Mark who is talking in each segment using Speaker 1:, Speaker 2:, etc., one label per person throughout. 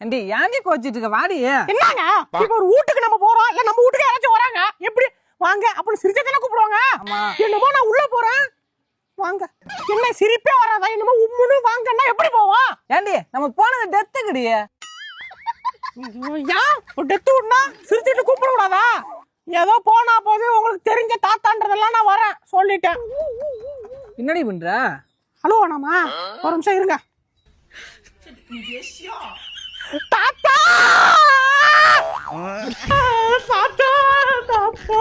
Speaker 1: ஏண்டி ஏன்டி கோச்சிட்டு இருக்க வாடி.
Speaker 2: என்னங்க இப்ப ஒரு வீட்டுக்கு நம்ம போறோம், இல்ல நம்ம வீட்டுக்கு யாராச்சும் வராங்க, எப்படி வாங்க அப்படின்னு சிரிச்சதானே கூப்பிடுவாங்க. என்னமோ நான் உள்ள போறேன் வாங்க, என்ன சிரிப்பே வராதா, என்னமோ உம்முன்னு வாங்கன்னா எப்படி போவோம்?
Speaker 1: ஏண்டி நம்ம போனது டெத்துக்குடி.
Speaker 2: ஏன் டெத்து விடனா சிரிச்சிட்டு கூப்பிட கூடாதா? ஏதோ போனா போது உங்களுக்கு தெரிஞ்ச தாத்தான்றதெல்லாம் நான் வரேன் சொல்லிட்டேன்.
Speaker 1: என்னடி பண்ற?
Speaker 2: ஹலோ நாமா ஒரு நிமிஷம் இருங்க. தாத்தா தாத்தா தாத்தா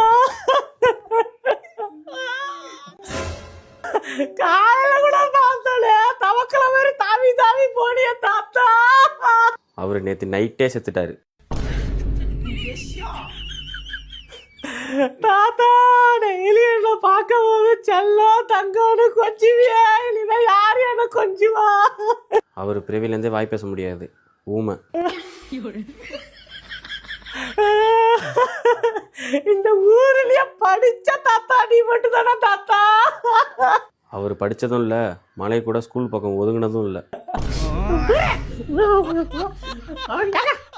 Speaker 2: காலையில கூட பார்த்தோலே தவக்கல மாதிரி தாவி தாவி போனிய தாத்தா.
Speaker 3: அவரு நேத்து நைட்டே செத்துட்டாரு.
Speaker 2: தாத்தா டெய்லி என்ன பார்க்க போது செல்லம் தங்கம்னு கொஞ்சுவியா, இனிமே யாரு என்ன கொஞ்சுவா?
Speaker 3: அவர் பிறவிலேருந்தே வாய் பேச முடியாது, ஊமை.
Speaker 2: இந்த ஊர்லயே படிச்ச தாத்தா நீ மட்டும் தானே தாத்தா?
Speaker 3: அவர் படிச்சதும் இல்ல, மலை கூட ஸ்கூல் பக்கம் ஒதுங்கினதும் இல்ல.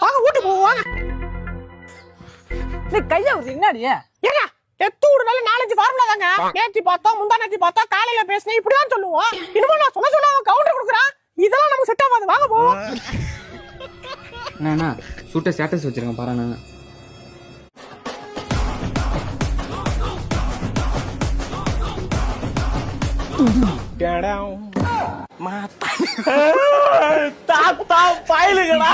Speaker 2: வாங்க வீட்டுக்கு போவாங்க.
Speaker 1: நீ கைய என்னடி
Speaker 2: ஏங்க டெத்து விடுனால 4-5 ஃபார்முலா தாங்க. நேத்தி பார்த்தோம், முந்தா நேத்தி பார்த்தோம், காலையில பேசினேன், இப்படிதான் சொல்லுவோம். இனிமே நான் சொல்ல அவன் கவுண்டர் கொடுக்குறான். இதெல்லாம் நமக்கு செட் ஆகாது, வாங்க போவோம்.
Speaker 4: அண்ணா சூட்டை ஸ்டேட்டஸ் வச்சிருக்கேன் பாருண்ணா.
Speaker 2: தாத்தா பாயலுங்களா?